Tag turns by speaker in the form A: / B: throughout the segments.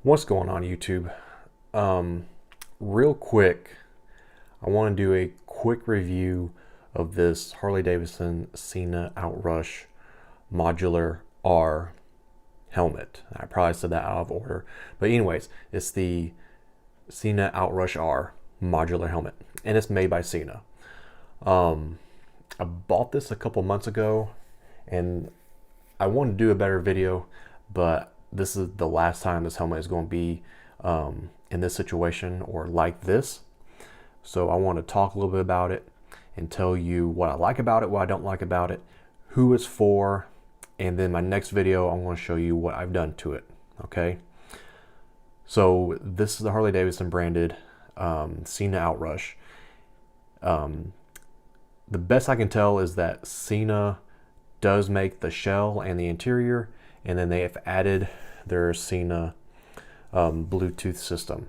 A: What's going on, YouTube? Real quick, I want to do a quick review of this Harley Davidson Sena Outrush Modular R helmet. I probably said that out of order, but anyways, it's the Sena Outrush R modular helmet, and it's made by Sena. I bought this a couple months ago, and I wanted to do a better video, but this is the last time this helmet is going to be in this situation or like this. So I want to talk a little bit about it and tell you what I like about it, what I don't like about it, who it's for, and then my next video I'm going to show you what I've done to it. Okay, so this is the Harley Davidson branded Sena Outrush. The best I can tell is that Sena does make the shell and the interior, and then they have added their Sena Bluetooth system.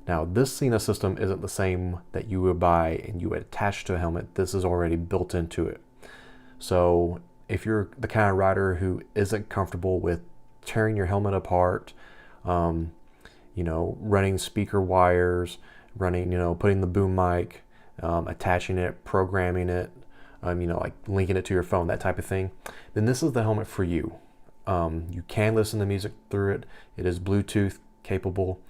A: Now this Sena system isn't the same that you would buy and you would attach to a helmet. This is already built into it. So if you're the kind of rider who isn't comfortable with tearing your helmet apart, running speaker wires, putting the boom mic, attaching it, programming it, like linking it to your phone, that type of thing, then this is the helmet for you. You can listen to music through it. It is Bluetooth capable.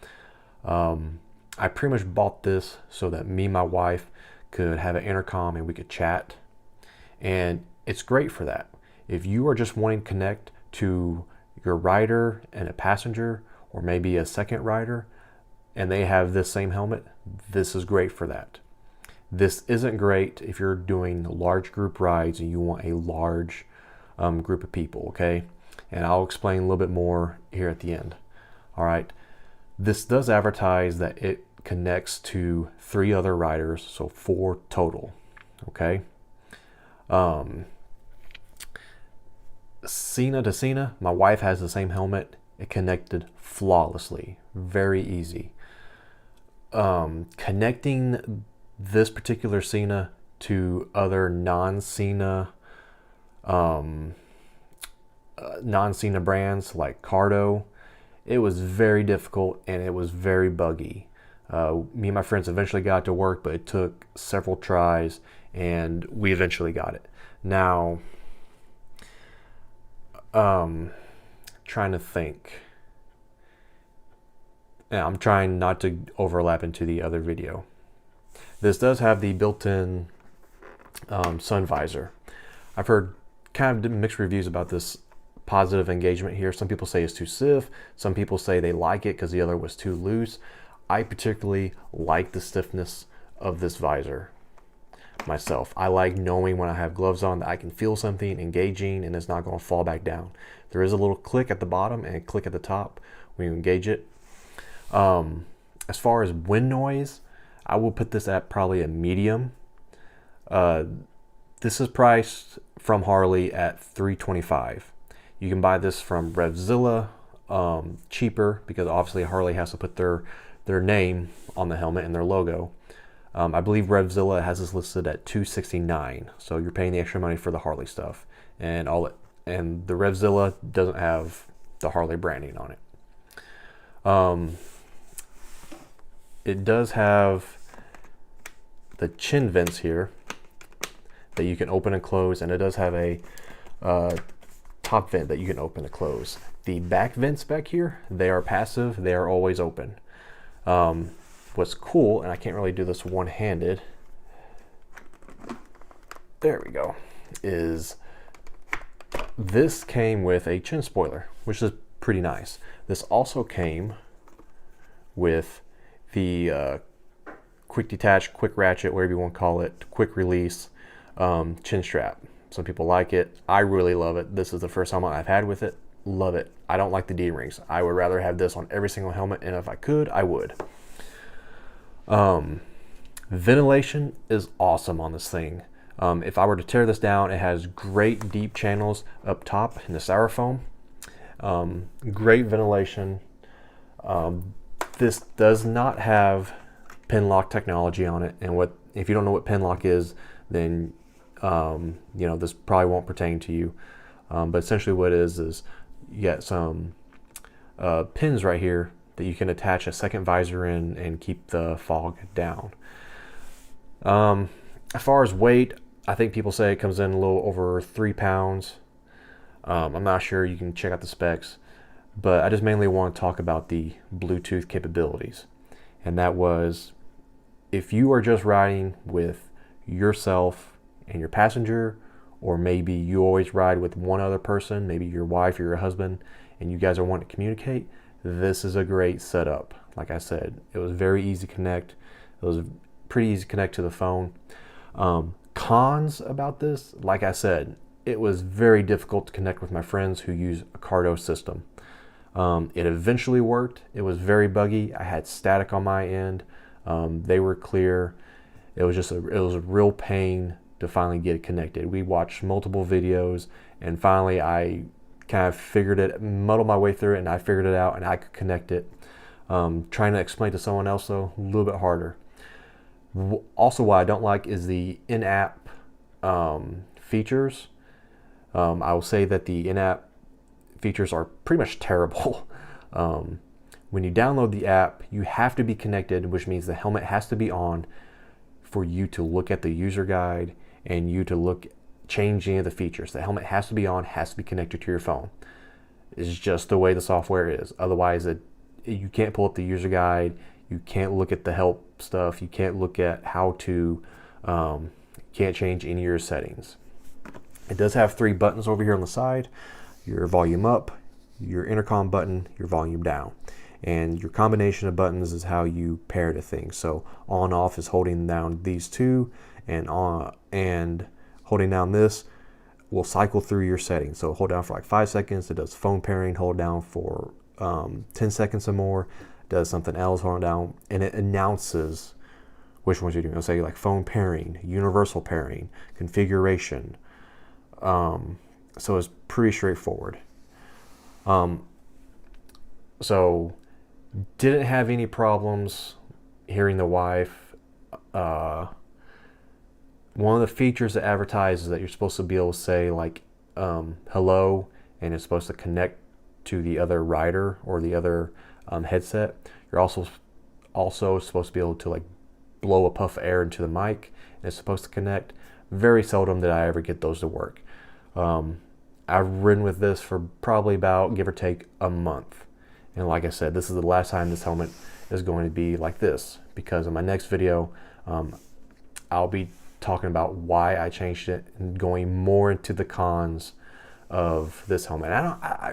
A: I pretty much bought this so that me and my wife could have an intercom and we could chat. And it's great for that. If you are just wanting to connect to your rider and a passenger, or maybe a second rider, and they have this same helmet, this is great for that. This isn't great if you're doing large group rides and you want a large group of people, okay? And I'll explain a little bit more here at the end. All right, this does advertise that it connects to 3 other riders, so 4 total, okay? Sena to Sena, my wife has the same helmet. It connected flawlessly, very easy. Connecting this particular Sena to other non-Sena brands like Cardo, it was very difficult and it was very buggy. Me and my friends eventually got it to work, but it took several tries and we eventually got it. Now, trying to think. Yeah, I'm trying not to overlap into the other video. This does have the built-in sun visor. I've heard kind of mixed reviews about this positive engagement here. Some people say it's too stiff. Some people say they like it because the other was too loose. I particularly like the stiffness of this visor myself. I like knowing when I have gloves on that I can feel something engaging and it's not going to fall back down. There is a little click at the bottom and a click at the top when you engage it. As far as wind noise, I will put this at probably a medium. This is priced from Harley at $325. You can buy this from Revzilla, cheaper, because obviously Harley has to put their name on the helmet and their logo. I believe Revzilla has this listed at $269, so you're paying the extra money for the Harley stuff, and the Revzilla doesn't have the Harley branding on it. It does have the chin vents here that you can open and close, and it does have a top vent that you can open and close. The back vents back here, they are passive, they are always open. What's cool, and I can't really do this one-handed, there we go, is this came with a chin spoiler, which is pretty nice. This also came with the quick detach, quick ratchet, whatever you want to call it, quick release chin strap. Some people like it. I really love it. This is the first helmet I've had with it. Love it. I don't like the D-rings. I would rather have this on every single helmet, and if I could, I would. Ventilation is awesome on this thing. If I were to tear this down, it has great deep channels up top in the styrofoam. Great ventilation. This does not have pin lock technology on it, and if you don't know what pin lock is, then this probably won't pertain to you. But essentially what it is you got some pins right here that you can attach a second visor in and keep the fog down. As far as weight, I think people say it comes in a little over 3 pounds. I'm not sure, you can check out the specs, but I just mainly want to talk about the Bluetooth capabilities. And that was, if you are just riding with yourself and your passenger, or maybe you always ride with one other person, maybe your wife or your husband, and you guys are wanting to communicate, this is a great setup. Like I said, it was very easy to connect. It was pretty easy to connect to the phone. Cons about this, like I said, it was very difficult to connect with my friends who use a Cardo system. It eventually worked. It was very buggy. I had static on my end. They were clear. It was a real pain to finally get it connected. We watched multiple videos, and finally I kind of muddled my way through it, and I figured it out, and I could connect it. Trying to explain to someone else, though, a little bit harder. Also, what I don't like is the in-app features. I will say that the in-app features are pretty much terrible. When you download the app, you have to be connected, which means the helmet has to be on for you to look at the user guide and you to change any of the features. The helmet has to be on, has to be connected to your phone. It's just the way the software is. Otherwise, you can't pull up the user guide. You can't look at the help stuff. You can't look at how to, can't change any of your settings. It does have 3 buttons over here on the side: your volume up, your intercom button, your volume down. And your combination of buttons is how you pair to things. So on off is holding down these two, and holding down this will cycle through your settings. So hold down for like 5 seconds, it does phone pairing. Hold down for 10 seconds or more, does something else. Hold down, and it announces which ones you're doing. It'll say like phone pairing, universal pairing, configuration. So it's pretty straightforward. So didn't have any problems hearing the wife. One of the features that advertises that you're supposed to be able to say like hello, and it's supposed to connect to the other rider or the other headset. You're also supposed to be able to like blow a puff of air into the mic, and it's supposed to connect. Very seldom did I ever get those to work. I've ridden with this for probably about, give or take, a month. And like I said, this is the last time this helmet is going to be like this, because in my next video, I'll be talking about why I changed it and going more into the cons of this helmet.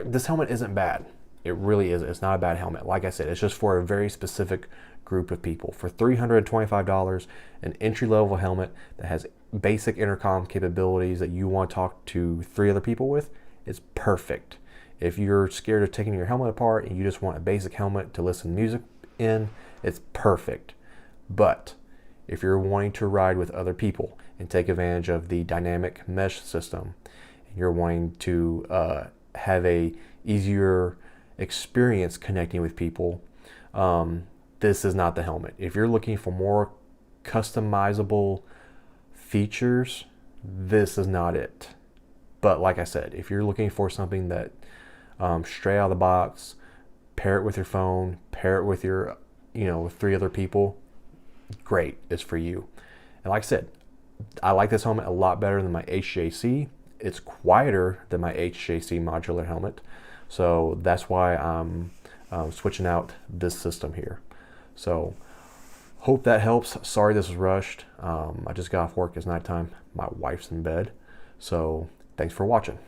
A: This helmet isn't bad. It really isn't. It's not a bad helmet. Like I said, it's just for a very specific group of people. For $325, an entry-level helmet that has basic intercom capabilities that you want to talk to 3 other people with, it's perfect. If you're scared of taking your helmet apart and you just want a basic helmet to listen to music in, it's perfect. But if you're wanting to ride with other people and take advantage of the dynamic mesh system, and you're wanting to have a easier experience connecting with people, this is not the helmet. If you're looking for more customizable features, this is not it. But like I said, if you're looking for something that straight out of the box, pair it with your phone, pair it with your 3 other people, great, it's for you. And like I said, I like this helmet a lot better than my HJC. It's quieter than my HJC modular helmet, so that's why I'm switching out this system here. So hope that helps. Sorry this was rushed. I just got off work. It's nighttime. My wife's in bed. So thanks for watching.